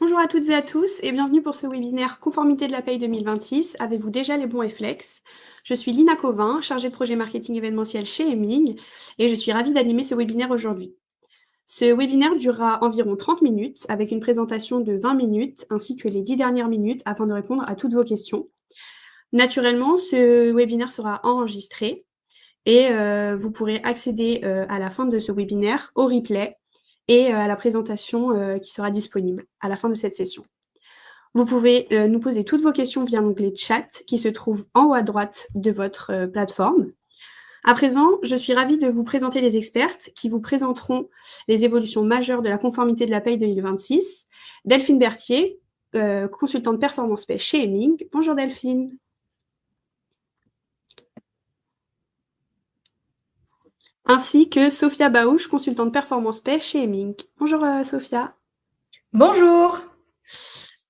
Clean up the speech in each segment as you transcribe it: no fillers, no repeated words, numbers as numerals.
Bonjour à toutes et à tous et bienvenue pour ce webinaire Conformité de la paye 2026. Avez-vous déjà les bons réflexes? Je suis Lina Covin, chargée de projet marketing événementiel chez Hemming et je suis ravie d'animer ce webinaire aujourd'hui. Ce webinaire durera environ 30 minutes avec une présentation de 20 minutes ainsi que les 10 dernières minutes afin de répondre à toutes vos questions. Naturellement, ce webinaire sera enregistré et vous pourrez accéder à la fin de ce webinaire au replay et à la présentation qui sera disponible à la fin de cette session. Vous pouvez nous poser toutes vos questions via l'onglet chat qui se trouve en haut à droite de votre plateforme. À présent, je suis ravie de vous présenter les expertes qui vous présenteront les évolutions majeures de la conformité de la paye 2026. Delphine Berthier, consultante performance paie chez Hemming. Bonjour Delphine. Ainsi que Sophia Baouche, consultante performance paie chez Hemming. Bonjour Sophia. Bonjour.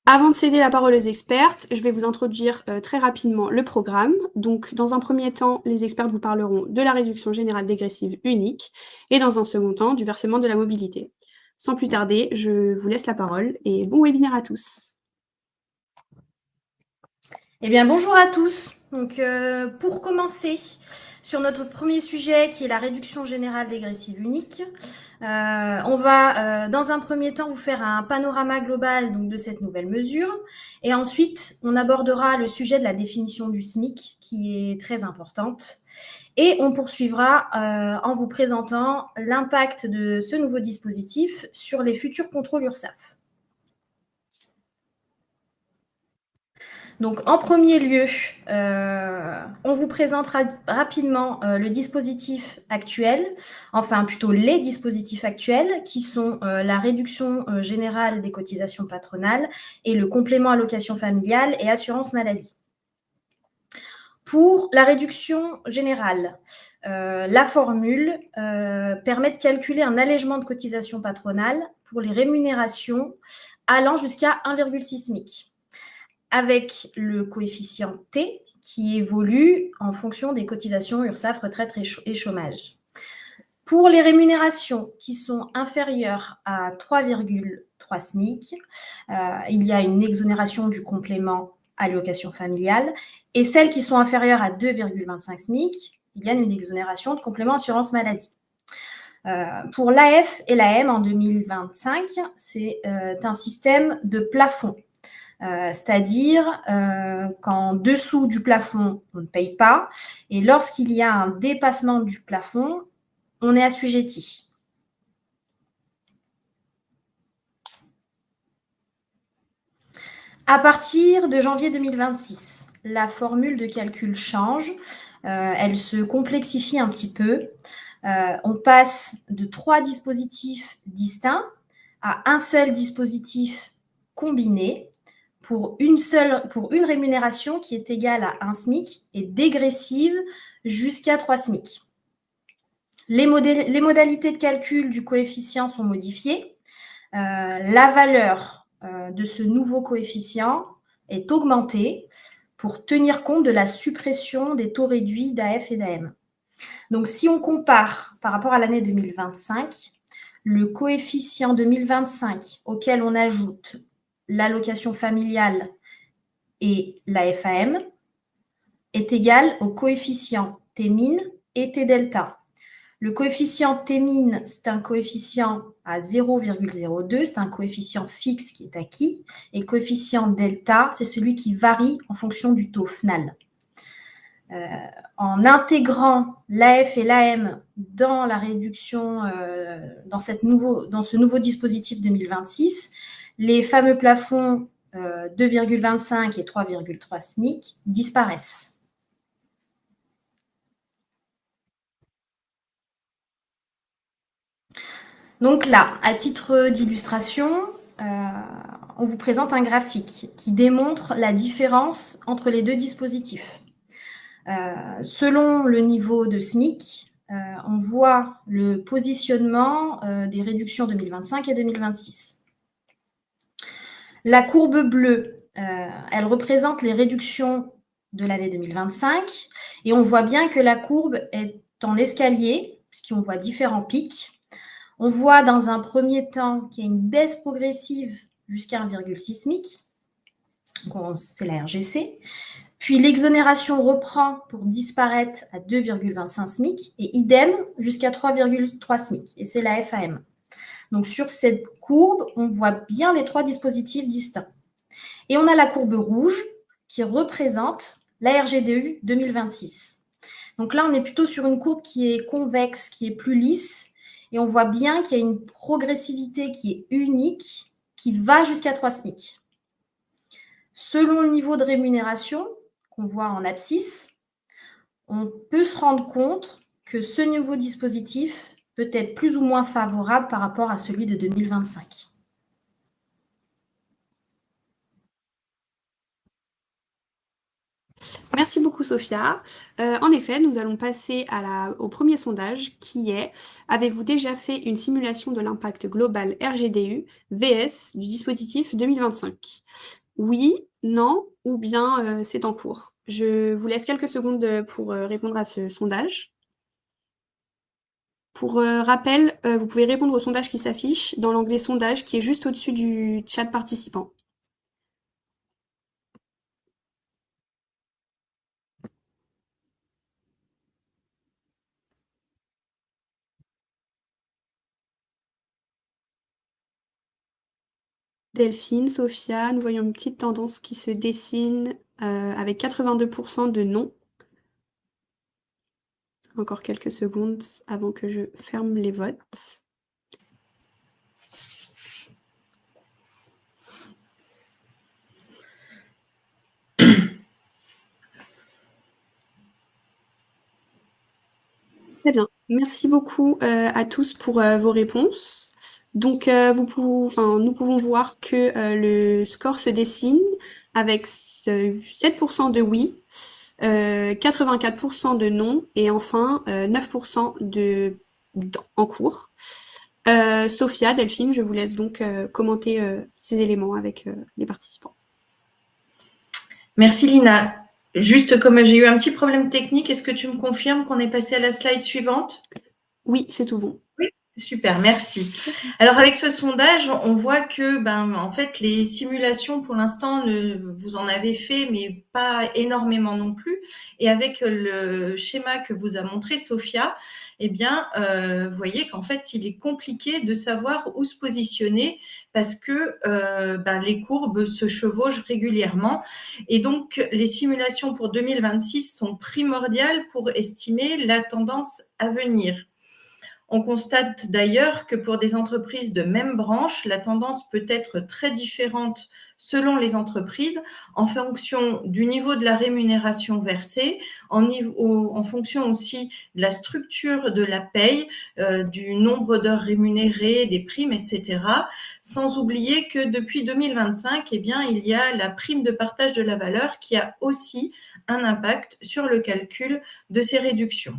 Avant de céder la parole aux expertes, je vais vous introduire très rapidement le programme. Donc, dans un premier temps, les expertes vous parleront de la réduction générale dégressive unique et dans un second temps, du versement de la mobilité. Sans plus tarder, je vous laisse la parole et bon webinaire à tous. Eh bien, bonjour à tous. Donc, pour commencer sur notre premier sujet qui est la réduction générale dégressive unique, on va dans un premier temps vous faire un panorama global donc, de cette nouvelle mesure et ensuite on abordera le sujet de la définition du SMIC qui est très importante et on poursuivra en vous présentant l'impact de ce nouveau dispositif sur les futurs contrôles URSSAF. Donc, en premier lieu, on vous présente rapidement le dispositif actuel, enfin plutôt les dispositifs actuels, qui sont la réduction générale des cotisations patronales et le complément allocation familiale et assurance maladie. Pour la réduction générale, la formule permet de calculer un allègement de cotisation patronale pour les rémunérations allant jusqu'à 1,6 SMIC avec le coefficient T qui évolue en fonction des cotisations URSSAF, retraite et chômage. Pour les rémunérations qui sont inférieures à 3,3 SMIC, il y a une exonération du complément allocation familiale et celles qui sont inférieures à 2,25 SMIC, il y a une exonération de complément assurance maladie. Pour l'AF et l'AM en 2025, c'est un système de plafond. C'est-à-dire qu'en dessous du plafond, on ne paye pas, et lorsqu'il y a un dépassement du plafond, on est assujetti. À partir de janvier 2026, la formule de calcul change, elle se complexifie un petit peu. On passe de 3 dispositifs distincts à un seul dispositif combiné pour une rémunération qui est égale à 1 SMIC et dégressive jusqu'à 3 SMIC. Les modalités de calcul du coefficient sont modifiées. La valeur de ce nouveau coefficient est augmentée pour tenir compte de la suppression des taux réduits d'AF et d'AM. Donc, si on compare par rapport à l'année 2025, le coefficient 2025 auquel on ajoute l'allocation familiale et la FAM est égal au coefficient T-min et T-delta. Le coefficient T-min, c'est un coefficient à 0,02, c'est un coefficient fixe qui est acquis, et le coefficient delta, c'est celui qui varie en fonction du taux FNAL. En intégrant l'AF et l'AM dans la réduction, dans ce nouveau dispositif 2026, les fameux plafonds 2,25 et 3,3 SMIC disparaissent. Donc là, à titre d'illustration, on vous présente un graphique qui démontre la différence entre les deux dispositifs. Selon le niveau de SMIC, on voit le positionnement des réductions 2025 et 2026. La courbe bleue, elle représente les réductions de l'année 2025 et on voit bien que la courbe est en escalier, puisqu'on voit différents pics. On voit dans un premier temps qu'il y a une baisse progressive jusqu'à 1,6 SMIC. C'est la RGC. Puis l'exonération reprend pour disparaître à 2,25 SMIC et idem jusqu'à 3,3 SMIC. Et c'est la FAM. Donc sur cette courbe, on voit bien les 3 dispositifs distincts. Et on a la courbe rouge qui représente la RGDU 2026. Donc là, on est plutôt sur une courbe qui est convexe, qui est plus lisse. Et on voit bien qu'il y a une progressivité qui est unique, qui va jusqu'à 3 SMIC. Selon le niveau de rémunération qu'on voit en abscisse, on peut se rendre compte que ce nouveau dispositif peut être plus ou moins favorable par rapport à celui de 2025. Merci beaucoup, Sophia. En effet, nous allons passer au premier sondage qui est: avez-vous déjà fait une simulation de l'impact global RGDU VS du dispositif 2025? Oui, non, ou bien c'est en cours. Je vous laisse quelques secondes pour répondre à ce sondage. Pour rappel, vous pouvez répondre au sondage qui s'affiche dans l'onglet sondage qui est juste au-dessus du chat participant. Delphine, Sophia, nous voyons une petite tendance qui se dessine avec 82% de non. Encore quelques secondes avant que je ferme les votes. Très bien. Merci beaucoup à tous pour vos réponses. Donc, nous pouvons voir que le score se dessine avec 7% de oui, 84% de non et enfin 9% en cours. Sophia, Delphine, je vous laisse donc commenter ces éléments avec les participants. Merci Lina. Juste comme j'ai eu un petit problème technique, est-ce que tu me confirmes qu'on est passé à la slide suivante? Oui, c'est tout bon. Oui, super, merci. Alors avec ce sondage, on voit que en fait les simulations pour l'instant vous en avez fait, mais pas énormément non plus. Et avec le schéma que vous a montré Sophia, vous voyez qu'en fait il est compliqué de savoir où se positionner parce que les courbes se chevauchent régulièrement. Et donc les simulations pour 2026 sont primordiales pour estimer la tendance à venir. On constate d'ailleurs que pour des entreprises de même branche, la tendance peut être très différente selon les entreprises en fonction du niveau de la rémunération versée, en fonction aussi de la structure de la paye, du nombre d'heures rémunérées, des primes, etc. Sans oublier que depuis 2025, il y a la prime de partage de la valeur qui a aussi un impact sur le calcul de ces réductions.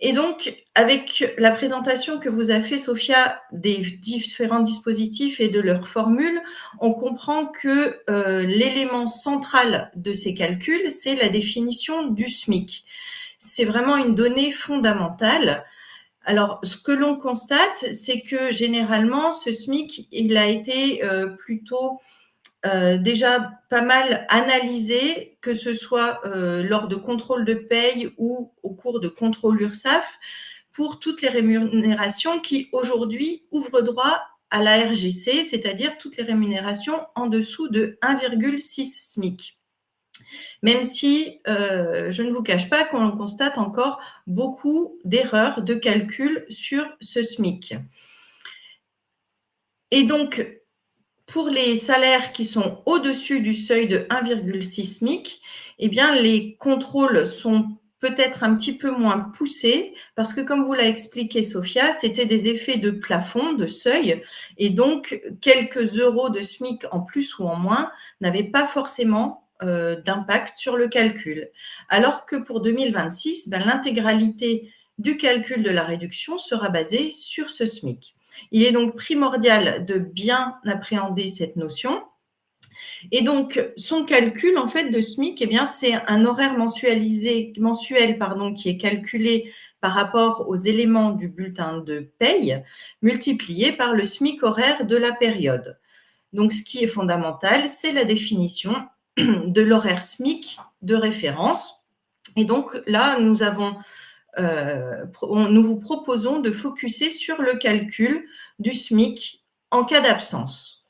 Et donc, avec la présentation que vous a fait Sophia des différents dispositifs et de leurs formules, on comprend que l'élément central de ces calculs, c'est la définition du SMIC. C'est vraiment une donnée fondamentale. Alors, ce que l'on constate, c'est que généralement, ce SMIC, il a été plutôt déjà pas mal analysé, que ce soit lors de contrôles de paye ou au cours de contrôles URSSAF, pour toutes les rémunérations qui aujourd'hui ouvrent droit à la RGC, c'est-à-dire toutes les rémunérations en dessous de 1,6 SMIC. Même si je ne vous cache pas qu'on constate encore beaucoup d'erreurs de calcul sur ce SMIC. Et donc, pour les salaires qui sont au-dessus du seuil de 1,6 SMIC, les contrôles sont peut-être un petit peu moins poussés parce que, comme vous l'a expliqué Sophia, c'était des effets de plafond, de seuil, et donc quelques euros de SMIC en plus ou en moins n'avaient pas forcément d'impact sur le calcul. Alors que pour 2026, l'intégralité du calcul de la réduction sera basée sur ce SMIC. Il est donc primordial de bien appréhender cette notion. Et donc, son calcul, en fait, de SMIC, c'est un horaire mensuel qui est calculé par rapport aux éléments du bulletin de paye multiplié par le SMIC horaire de la période. Donc, ce qui est fondamental, c'est la définition de l'horaire SMIC de référence. Et donc, là, nous vous proposons de focuser sur le calcul du SMIC en cas d'absence.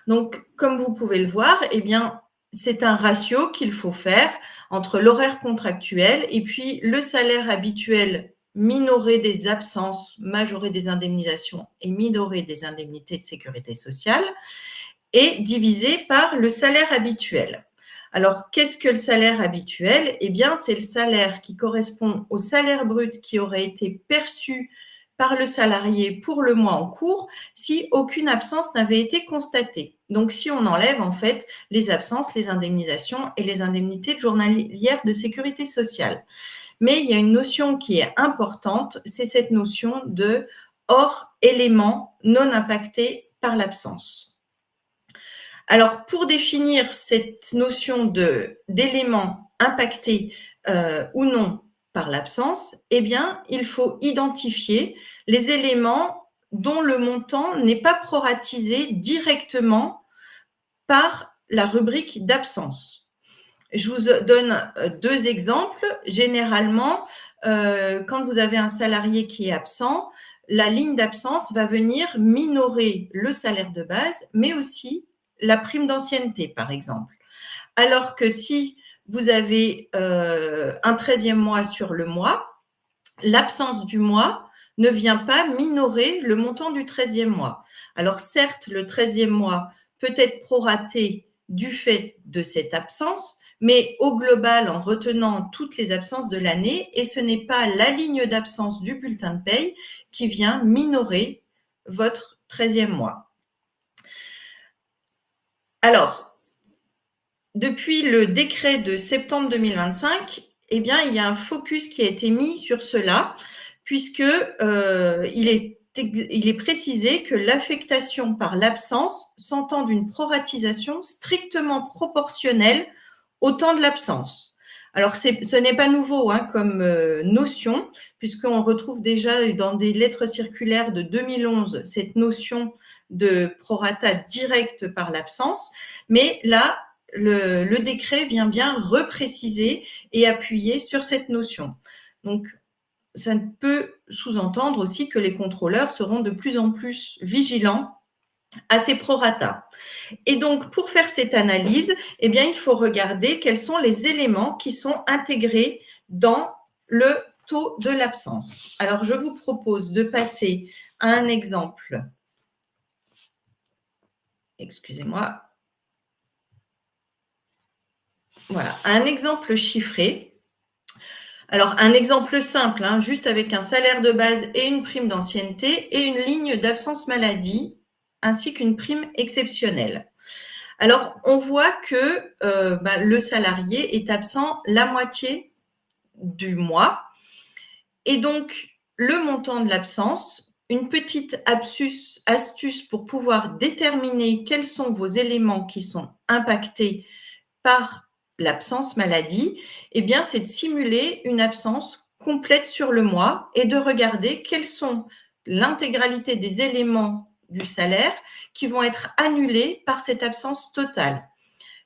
Donc, comme vous pouvez le voir, eh bien, c'est un ratio qu'il faut faire entre l'horaire contractuel et puis le salaire habituel minoré des absences, majoré des indemnisations et minoré des indemnités de sécurité sociale et divisé par le salaire habituel. Alors, qu'est-ce que le salaire habituel? Eh bien, c'est le salaire qui correspond au salaire brut qui aurait été perçu par le salarié pour le mois en cours si aucune absence n'avait été constatée. Donc, si on enlève en fait les absences, les indemnisations et les indemnités journalières de sécurité sociale. Mais il y a une notion qui est importante, c'est cette notion de hors élément non impacté par l'absence. Alors, pour définir cette notion d'élément impacté ou non par l'absence, eh bien, il faut identifier les éléments dont le montant n'est pas proratisé directement par la rubrique d'absence. Je vous donne 2 exemples. Généralement, quand vous avez un salarié qui est absent, la ligne d'absence va venir minorer le salaire de base, mais aussi la prime d'ancienneté, par exemple. Alors que si vous avez un 13e mois sur le mois, l'absence du mois ne vient pas minorer le montant du 13e mois. Alors certes, le 13e mois peut être proraté du fait de cette absence, mais au global, en retenant toutes les absences de l'année, et ce n'est pas la ligne d'absence du bulletin de paye qui vient minorer votre 13e mois. Alors, depuis le décret de septembre 2025, eh bien, il y a un focus qui a été mis sur cela, puisque il est précisé que l'affectation par l'absence s'entend d'une proratisation strictement proportionnelle au temps de l'absence. Alors, ce n'est pas nouveau comme notion, puisqu'on retrouve déjà dans des lettres circulaires de 2011 cette notion de prorata direct par l'absence, mais là, le décret vient bien repréciser et appuyer sur cette notion. Donc, ça peut sous-entendre aussi que les contrôleurs seront de plus en plus vigilants à ces prorata. Et donc, pour faire cette analyse, eh bien, il faut regarder quels sont les éléments qui sont intégrés dans le taux de l'absence. Alors, je vous propose de passer à un exemple. Excusez-moi. Voilà, un exemple chiffré. Alors, un exemple simple, juste avec un salaire de base et une prime d'ancienneté et une ligne d'absence maladie, ainsi qu'une prime exceptionnelle. Alors, on voit que le salarié est absent la moitié du mois. Et donc, le montant de l'absence, une petite astuce pour pouvoir déterminer quels sont vos éléments qui sont impactés par l'absence maladie, eh bien, c'est de simuler une absence complète sur le mois et de regarder quelles sont l'intégralité des éléments du salaire qui vont être annulés par cette absence totale.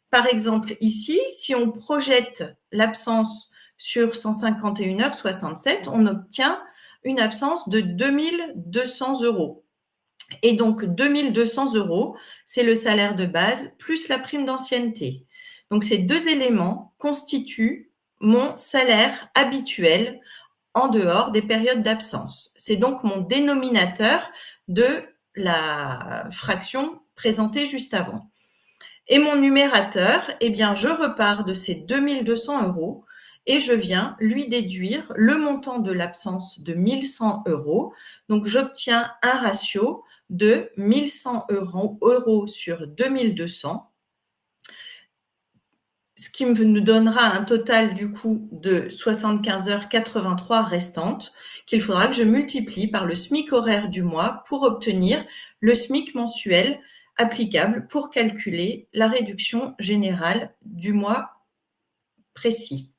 Par exemple, ici, si on projette l'absence sur 151h67, on obtient une absence de 2200 €. Et donc, 2200 €, c'est le salaire de base plus la prime d'ancienneté. Donc, ces 2 éléments constituent mon salaire habituel en dehors des périodes d'absence. C'est donc mon dénominateur de la fraction présentée juste avant. Et mon numérateur, eh bien, je repars de ces 2200 € et je viens lui déduire le montant de l'absence de 1100 €. Donc, j'obtiens un ratio de 1100 € sur 2200, ce qui me donnera un total du coup de 75h83 restantes qu'il faudra que je multiplie par le SMIC horaire du mois pour obtenir le SMIC mensuel applicable pour calculer la réduction générale du mois précis.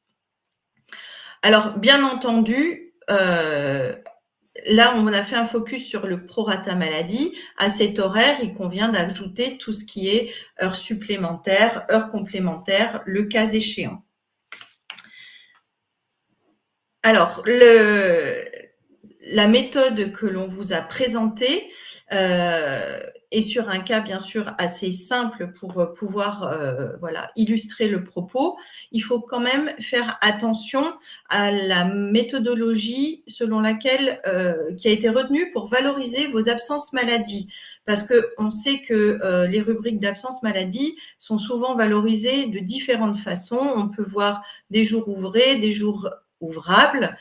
Alors, bien entendu, là, on a fait un focus sur le prorata maladie. À cet horaire, il convient d'ajouter tout ce qui est heures supplémentaires, heures complémentaires, le cas échéant. Alors, la méthode que l'on vous a présentée est sur un cas, bien sûr, assez simple pour pouvoir illustrer le propos. Il faut quand même faire attention à la méthodologie selon laquelle qui a été retenue pour valoriser vos absences maladie. Parce qu'on sait que les rubriques d'absence maladie sont souvent valorisées de différentes façons. On peut voir des jours ouvrés, des jours ouvrables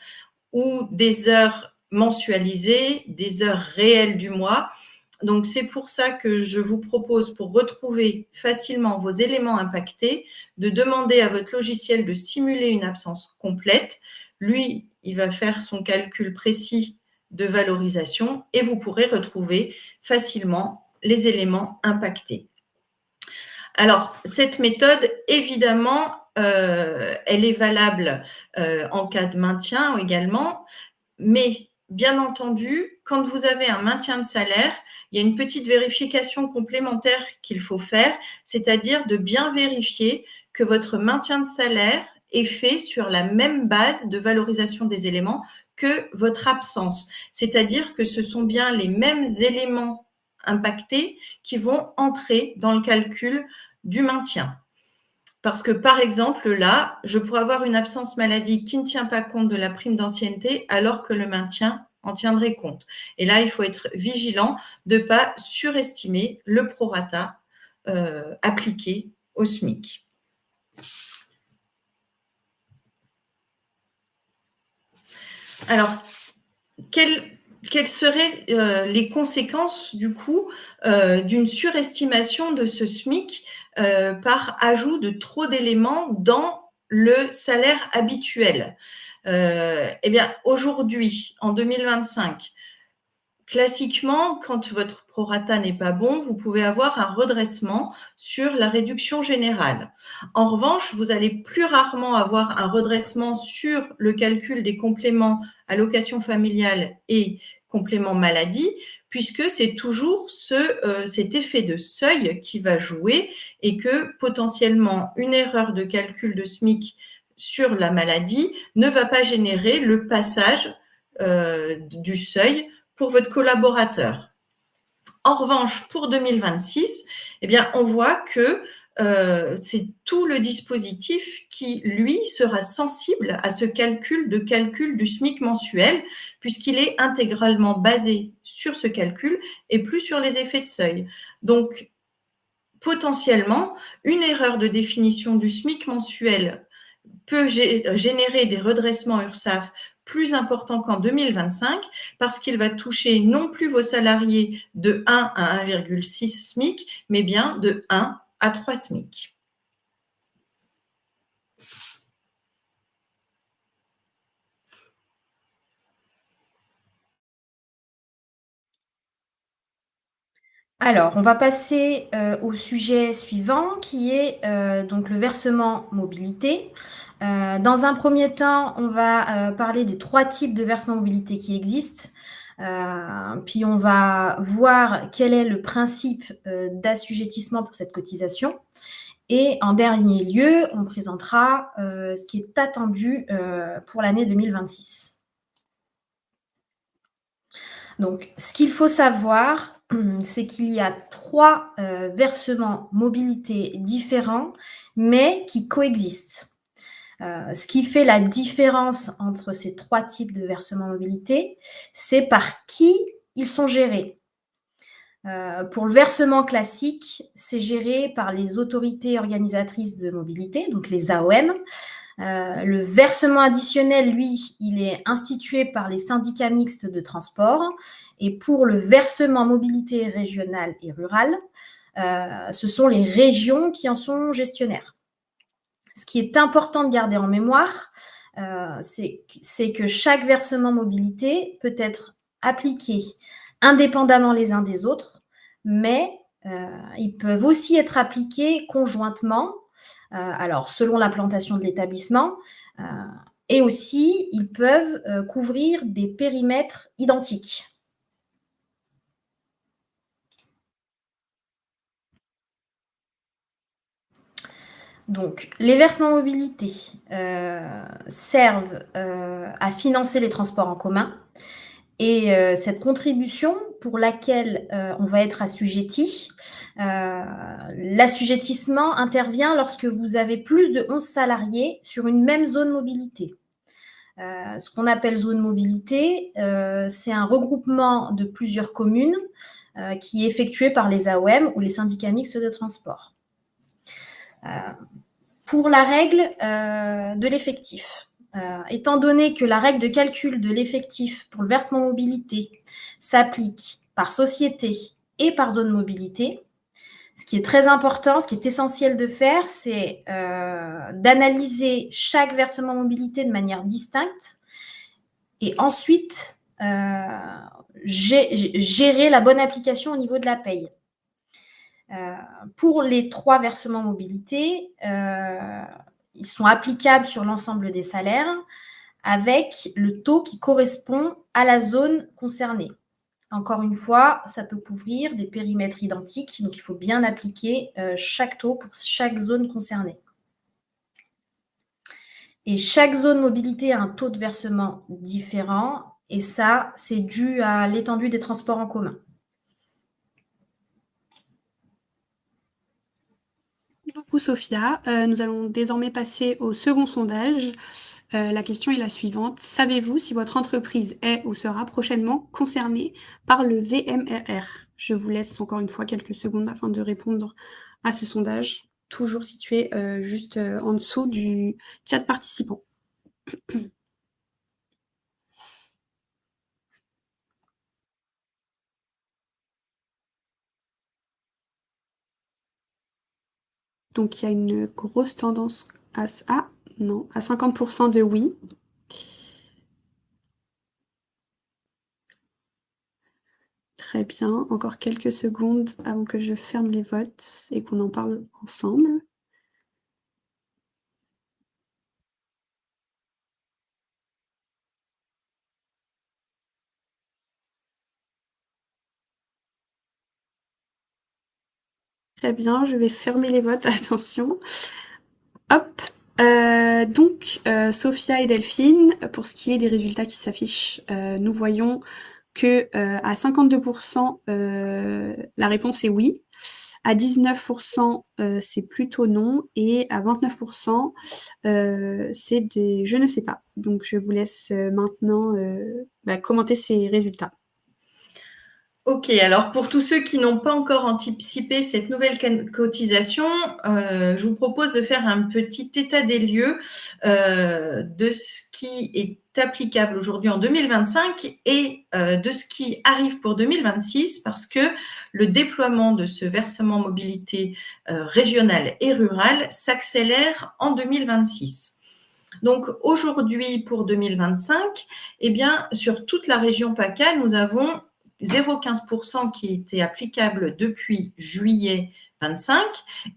ou des heures mensualisées, des heures réelles du mois. Donc, c'est pour ça que je vous propose, pour retrouver facilement vos éléments impactés, de demander à votre logiciel de simuler une absence complète. Lui, il va faire son calcul précis de valorisation et vous pourrez retrouver facilement les éléments impactés. Alors, cette méthode, évidemment, elle est valable en cas de maintien également, mais bien entendu, quand vous avez un maintien de salaire, il y a une petite vérification complémentaire qu'il faut faire, c'est-à-dire de bien vérifier que votre maintien de salaire est fait sur la même base de valorisation des éléments que votre absence, c'est-à-dire que ce sont bien les mêmes éléments impactés qui vont entrer dans le calcul du maintien. Parce que, par exemple, là, je pourrais avoir une absence maladie qui ne tient pas compte de la prime d'ancienneté alors que le maintien en tiendrait compte. Et là, il faut être vigilant de ne pas surestimer le prorata appliqué au SMIC. Alors, quelles seraient les conséquences, du coup, d'une surestimation de ce SMIC par ajout de trop d'éléments dans le salaire habituel? Eh bien, aujourd'hui, en 2025, classiquement, quand votre prorata n'est pas bon, vous pouvez avoir un redressement sur la réduction générale. En revanche, vous allez plus rarement avoir un redressement sur le calcul des compléments allocation familiale et complément maladie, puisque c'est toujours cet effet de seuil qui va jouer et que potentiellement une erreur de calcul de SMIC sur la maladie ne va pas générer le passage du seuil pour votre collaborateur. En revanche, pour 2026, eh bien, on voit que c'est tout le dispositif qui, lui, sera sensible à ce calcul du SMIC mensuel, puisqu'il est intégralement basé sur ce calcul et plus sur les effets de seuil. Donc, potentiellement, une erreur de définition du SMIC mensuel peut générer des redressements URSSAF plus importants qu'en 2025 parce qu'il va toucher non plus vos salariés de 1 à 1,6 SMIC, mais bien de 1 à 3 SMIC. Alors, on va passer au sujet suivant qui est donc le versement mobilité. Dans un premier temps, on va parler des 3 types de versement mobilité qui existent. Puis on va voir quel est le principe d'assujettissement pour cette cotisation. Et en dernier lieu, on présentera ce qui est attendu pour l'année 2026. Donc, ce qu'il faut savoir, c'est qu'il y a 3 versements mobilité différents, mais qui coexistent. Ce qui fait la différence entre ces 3 types de versements mobilité, c'est par qui ils sont gérés. Pour le versement classique, c'est géré par les autorités organisatrices de mobilité, donc les AOM. Le versement additionnel, lui, il est institué par les syndicats mixtes de transport. Et pour le versement mobilité régionale et rurale, ce sont les régions qui en sont gestionnaires. Ce qui est important de garder en mémoire, c'est que chaque versement mobilité peut être appliqué indépendamment les uns des autres, mais ils peuvent aussi être appliqués conjointement, alors selon l'implantation de l'établissement, Et aussi, ils peuvent couvrir des périmètres identiques. Donc, les versements mobilité servent à financer les transports en commun. Et cette contribution pour laquelle on va être assujetti, l'assujettissement intervient lorsque vous avez plus de 11 salariés sur une même zone mobilité. Ce qu'on appelle zone mobilité, c'est un regroupement de plusieurs communes qui est effectué par les AOM ou les syndicats mixtes de transport. Pour la règle de l'effectif, étant donné que la règle de calcul de l'effectif pour le versement mobilité s'applique par société et par zone mobilité, ce qui est très important, ce qui est essentiel de faire, c'est d'analyser chaque versement mobilité de manière distincte et ensuite gérer la bonne application au niveau de la paye. Pour les 3 versements mobilité, ils sont applicables sur l'ensemble des salaires avec le taux qui correspond à la zone concernée. Encore une fois, ça peut couvrir des périmètres identiques, donc il faut bien appliquer chaque taux pour chaque zone concernée. Et chaque zone mobilité a un taux de versement différent, et ça, c'est dû à l'étendue des transports en commun. Merci beaucoup, Sophia. Nous allons désormais passer au second sondage. La question est la suivante. Savez-vous si votre entreprise est ou sera prochainement concernée par le VMRR? Je vous laisse encore une fois quelques secondes afin de répondre à ce sondage, toujours situé juste en dessous du chat participant. Donc, il y a une grosse tendance à 50% de oui. Très bien. Encore quelques secondes avant que je ferme les votes et qu'on en parle ensemble. Très bien, je vais fermer les votes, attention. Hop. Donc, Sophia et Delphine, pour ce qui est des résultats qui s'affichent, nous voyons que à 52%, la réponse est oui. À 19%, c'est plutôt non. Et à 29%, c'est des je ne sais pas. Donc, je vous laisse maintenant commenter ces résultats. Ok, alors pour tous ceux qui n'ont pas encore anticipé cette nouvelle cotisation, je vous propose de faire un petit état des lieux de ce qui est applicable aujourd'hui en 2025 et de ce qui arrive pour 2026 parce que le déploiement de ce versement mobilité régional et rural s'accélère en 2026. Donc aujourd'hui pour 2025, eh bien, sur toute la région PACA, nous avons 0,15% qui était applicable depuis juillet 25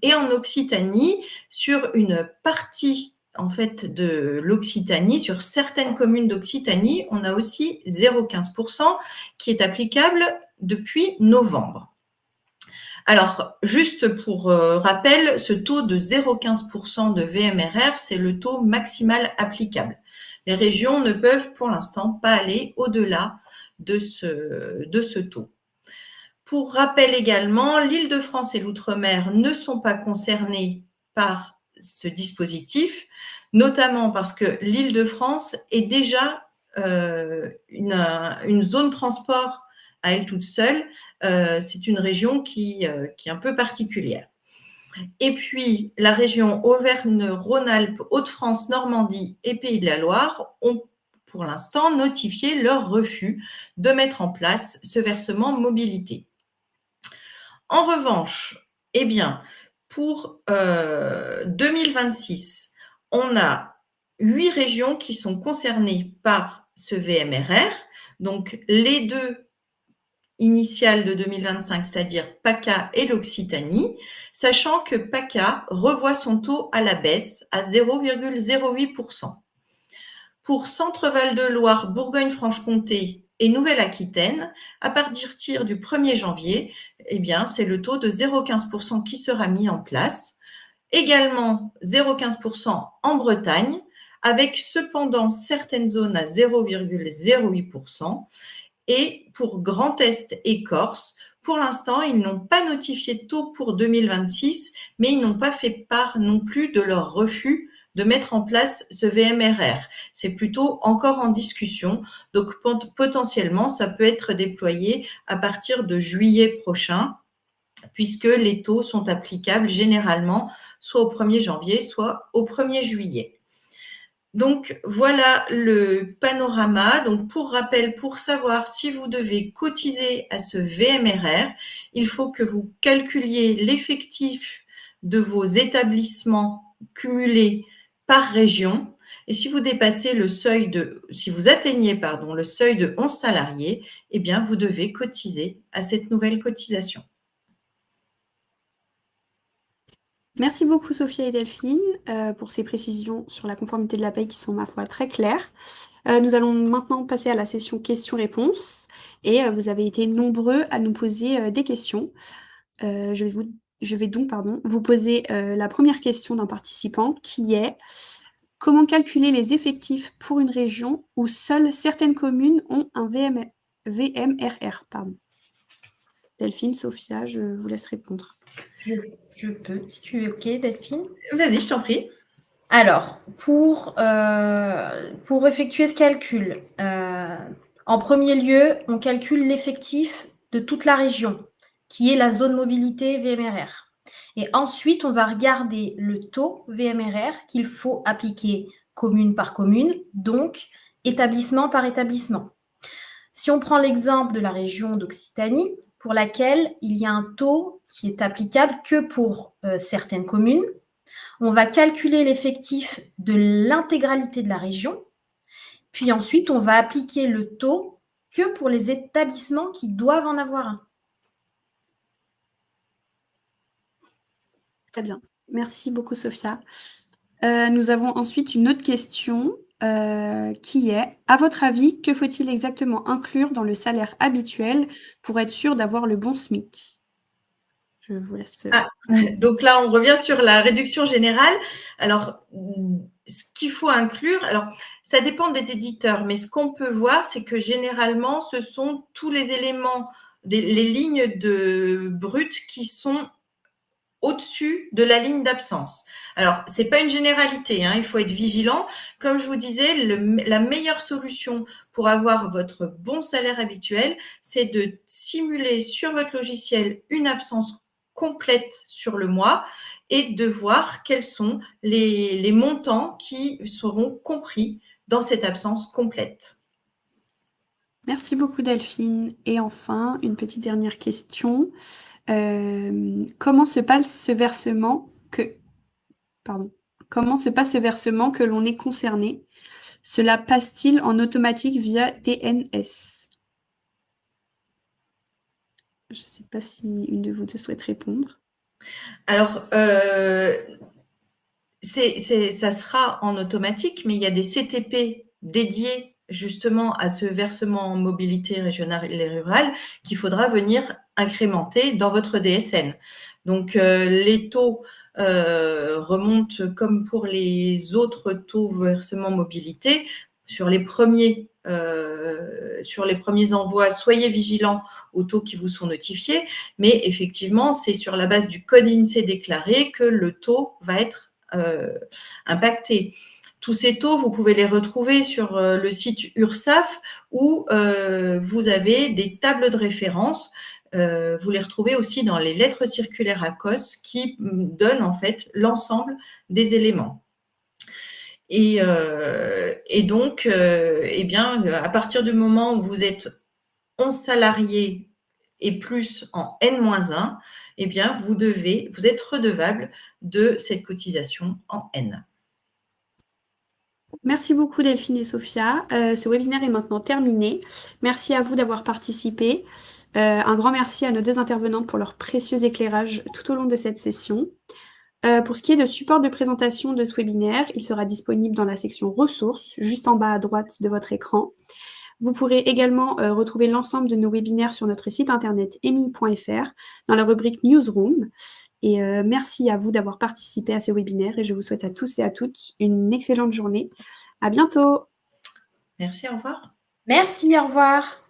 et en Occitanie, sur une partie en fait de l'Occitanie, sur certaines communes d'Occitanie, on a aussi 0,15% qui est applicable depuis novembre. Alors, juste pour rappel, ce taux de 0,15% de VMRR, c'est le taux maximal applicable. Les régions ne peuvent pour l'instant pas aller au-delà de ce taux. Pour rappel également, l'Île-de-France et l'Outre-mer ne sont pas concernés par ce dispositif, notamment parce que l'Île-de-France est déjà une zone transport à elle toute seule. C'est une région qui est un peu particulière. Et puis, la région Auvergne-Rhône-Alpes, Hauts-de-France, Normandie et Pays de la Loire ont pour l'instant notifié leur refus de mettre en place ce versement mobilité. En revanche, eh bien, pour 2026, on a 8 régions qui sont concernées par ce VMRR. Donc, les deux initiales de 2025, c'est-à-dire PACA et l'Occitanie, sachant que PACA revoit son taux à la baisse à 0,08%. Pour Centre-Val de Loire, Bourgogne-Franche-Comté et Nouvelle-Aquitaine, à partir du 1er janvier, eh bien, c'est le taux de 0,15% qui sera mis en place. Également 0,15% en Bretagne, avec cependant certaines zones à 0,08%. Et pour Grand Est et Corse, pour l'instant, ils n'ont pas notifié de taux pour 2026, mais ils n'ont pas fait part non plus de leur refus de mettre en place ce VMRR. C'est plutôt encore en discussion, donc potentiellement, ça peut être déployé à partir de juillet prochain, puisque les taux sont applicables généralement soit au 1er janvier, soit au 1er juillet. Donc, voilà le panorama. Donc, pour rappel, pour savoir si vous devez cotiser à ce VMRR, il faut que vous calculiez l'effectif de vos établissements cumulés par région. Et si vous dépassez le seuil si vous atteignez, le seuil de 11 salariés, eh bien, vous devez cotiser à cette nouvelle cotisation. Merci beaucoup Sophia et Delphine pour ces précisions sur la conformité de la paie qui sont, ma foi, très claires. Nous allons maintenant passer à la session questions-réponses et vous avez été nombreux à nous poser des questions. Je vais donc vous poser la première question d'un participant qui est: comment calculer les effectifs pour une région où seules certaines communes ont un VMRR, Delphine, Sophia, je vous laisse répondre. Je peux, si tu es OK, Delphine. Vas-y, je t'en prie. Alors, pour effectuer ce calcul, en premier lieu, on calcule l'effectif de toute la région, qui est la zone mobilité VMRR. Et ensuite, on va regarder le taux VMRR qu'il faut appliquer commune par commune, donc établissement par établissement. Si on prend l'exemple de la région d'Occitanie, pour laquelle il y a un taux qui est applicable que pour certaines communes, on va calculer l'effectif de l'intégralité de la région, puis ensuite on va appliquer le taux que pour les établissements qui doivent en avoir un. Très bien. Merci beaucoup, Sophia. Nous avons ensuite une autre question qui est: à votre avis, que faut-il exactement inclure dans le salaire habituel pour être sûr d'avoir le bon SMIC? Je vous laisse. Donc là, on revient sur la réduction générale. Alors, ce qu'il faut inclure, alors ça dépend des éditeurs, mais ce qu'on peut voir, c'est que généralement, ce sont tous les éléments, les lignes de brut qui sont au-dessus de la ligne d'absence. Alors, ce n'est pas une généralité, il faut être vigilant. Comme je vous disais, la meilleure solution pour avoir votre bon salaire habituel, c'est de simuler sur votre logiciel une absence complète sur le mois et de voir quels sont les montants qui seront compris dans cette absence complète. Merci beaucoup Delphine. Et enfin, une petite dernière question. Comment se passe ce versement que l'on est concerné? Cela passe-t-il en automatique via TNS? Je ne sais pas si une de vous deux souhaite répondre. Alors, ça sera en automatique, mais il y a des CTP dédiés justement à ce versement en mobilité régionale et rurale qu'il faudra venir incrémenter dans votre DSN. Donc, les taux remontent comme pour les autres taux versement mobilité. Sur les premiers envois, soyez vigilants aux taux qui vous sont notifiés, mais effectivement, c'est sur la base du code INSEE déclaré que le taux va être impacté. Tous ces taux, vous pouvez les retrouver sur le site URSSAF où vous avez des tables de référence. Vous les retrouvez aussi dans les lettres circulaires ACOS qui donnent en fait l'ensemble des éléments. Et donc, à partir du moment où vous êtes 11 salariés et plus en N-1, vous êtes redevable de cette cotisation en N. Merci beaucoup Delphine et Sophia. Ce webinaire est maintenant terminé. Merci à vous d'avoir participé. Un grand merci à nos deux intervenantes pour leur précieux éclairage tout au long de cette session. Pour ce qui est de support de présentation de ce webinaire, il sera disponible dans la section ressources, juste en bas à droite de votre écran. Vous pourrez également retrouver l'ensemble de nos webinaires sur notre site internet eming.fr dans la rubrique Newsroom. Et merci à vous d'avoir participé à ce webinaire et je vous souhaite à tous et à toutes une excellente journée. À bientôt. Merci, au revoir. Merci, au revoir.